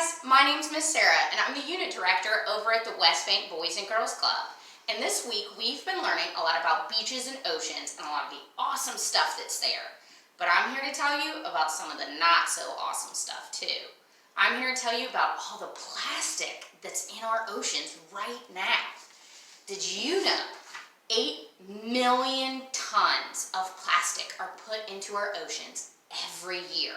guys, my name's Miss Sarah and I'm the unit director over at the West Bank Boys and Girls Club. And this week we've been learning a lot about beaches and oceans and a lot of the awesome stuff that's there. But I'm here to tell you about some of the not so awesome stuff too. I'm here to tell you about all the plastic that's in our oceans right now. Did you know 8 million tons of plastic are put into our oceans every year?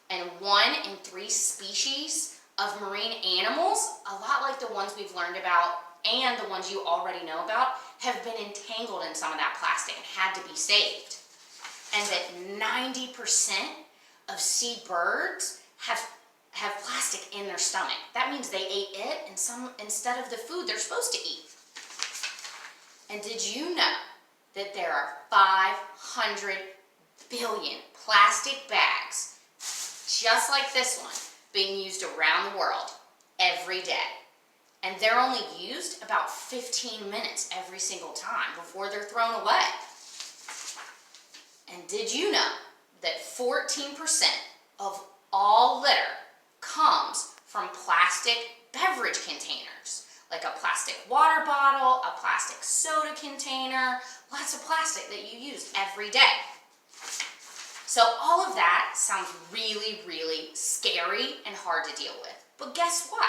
And 1 in 3 species of marine animals, a lot like the ones we've learned about and the ones you already know about, have been entangled in some of that plastic and had to be saved. And that 90% of sea birds have plastic in their stomach. That means they ate it instead of the food they're supposed to eat. And did you know that there are 500 billion plastic bags just like this one being used around the world every day? And they're only used about 15 minutes every single time before they're thrown away. And did you know that 14% of all litter comes from plastic beverage containers, like a plastic water bottle, a plastic soda container, lots of plastic that you use every day. So all of that sounds really, really scary and hard to deal with. But guess what?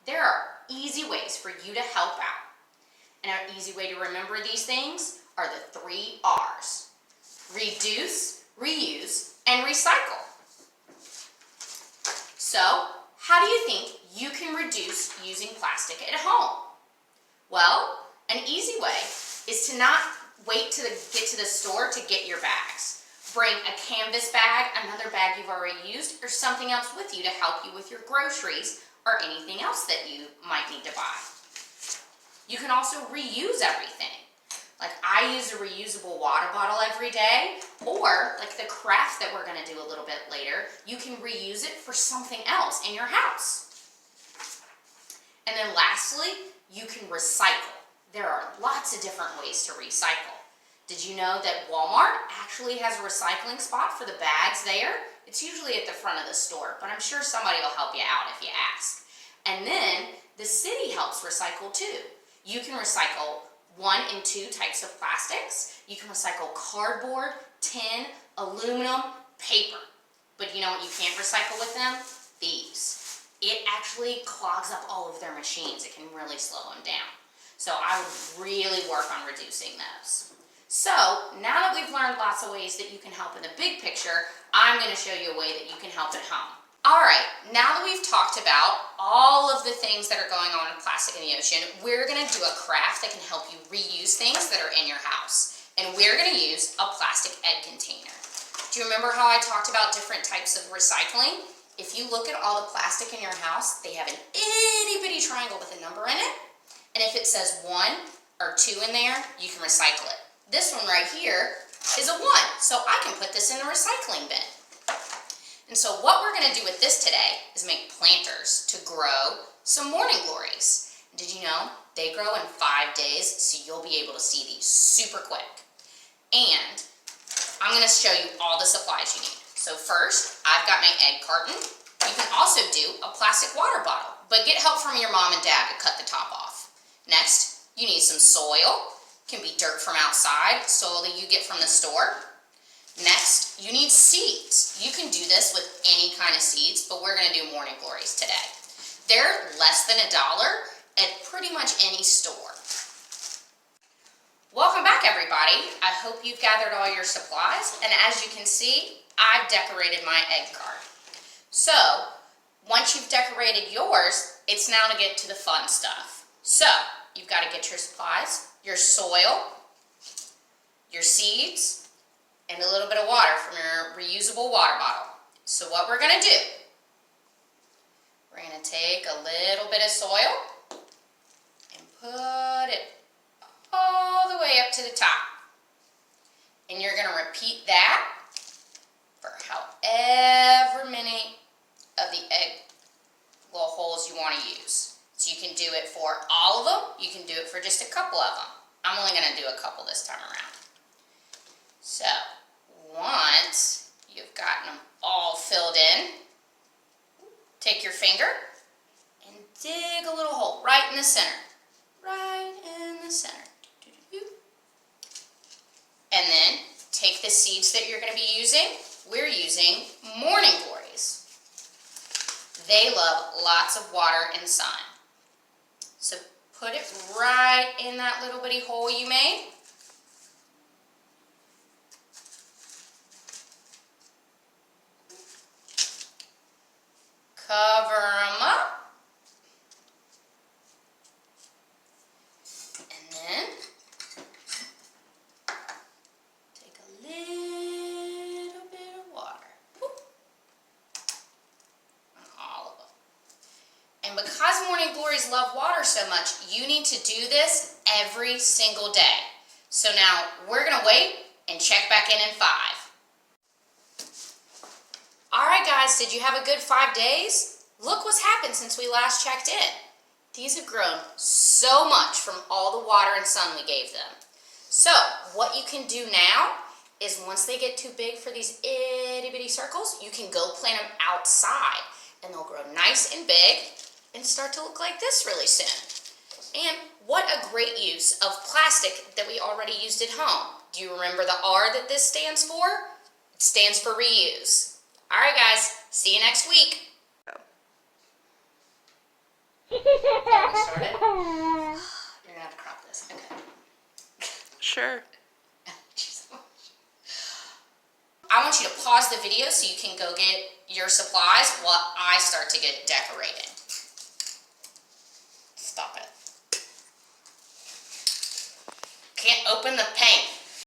There are easy ways for you to help out. And an easy way to remember these things are the 3 R's. Reduce, reuse, and recycle. So, how do you think you can reduce using plastic at home? Well, an easy way is to not wait to get to the store to get your bags. Bring a canvas bag, another bag you've already used, or something else with you to help you with your groceries or anything else that you might need to buy. You can also reuse everything. Like I use a reusable water bottle every day, or like the craft that we're going to do a little bit later, you can reuse it for something else in your house. And then lastly, you can recycle. There are lots of different ways to recycle. Did you know that Walmart actually has a recycling spot for the bags there? It's usually at the front of the store, but I'm sure somebody will help you out if you ask. And then the city helps recycle too. You can recycle 1 and 2 types of plastics. You can recycle cardboard, tin, aluminum, paper. But you know what you can't recycle with them? These. It actually clogs up all of their machines. It can really slow them down. So I would really work on reducing those. So now that we've learned lots of ways that you can help in the big picture, I'm going to show you a way that you can help at home. Alright, now that we've talked about all of the things that are going on with plastic in the ocean, we're going to do a craft that can help you reuse things that are in your house. And we're going to use a plastic egg container. Do you remember how I talked about different types of recycling? If you look at all the plastic in your house, they have an itty bitty triangle with a number in it. And if it says 1 or 2 in there, you can recycle it. This one right here is a 1, so I can put this in the recycling bin. And so what we're going to do with this today is make planters to grow some morning glories. Did you know they grow in 5 days, so you'll be able to see these super quick. And I'm going to show you all the supplies you need. So first, I've got my egg carton. You can also do a plastic water bottle, but get help from your mom and dad to cut the top off. Next, you need some soil. Can be dirt from outside, soil that you get from the store. Next, you need seeds. You can do this with any kind of seeds, but we're going to do morning glories today. They're less than $1 at pretty much any store. Welcome back, everybody. I hope you've gathered all your supplies, and as you can see, I've decorated my egg cart. So, once you've decorated yours, it's now to get to the fun stuff. So, you've got to get your supplies, your soil, your seeds, and a little bit of water from your reusable water bottle. So what we're going to do, we're going to take a little bit of soil and put it all the way up to the top. And you're going to repeat that for however many of the egg little holes you want to use. So you can do it for all of them, you can do it for just a couple of them. I'm only going to do a couple this time around. So, once you've gotten them all filled in, finger and dig a little hole right in the center. Right in the center. And then take the seeds that you're going to be using. We're using morning glories. They love lots of water and sun. So put it right in that little bitty hole you made. Cover them up. And then take a little bit of water. Whoop. On all of them. And because morning glories love water so much, you need to do this every single day. So now we're going to wait and check back in 5. Alright guys, did you have a good 5 days? Look what's happened since we last checked in. These have grown so much from all the water and sun we gave them. So, what you can do now is once they get too big for these itty bitty circles, you can go plant them outside and they'll grow nice and big and start to look like this really soon. And what a great use of plastic that we already used at home. Do you remember the R that this stands for? It stands for reuse. Alright guys, see you next week. Started? You're gonna have to crop this. Okay. Sure. I want you to pause the video so you can go get your supplies while I start to get decorating. Stop it. Can't open the paint.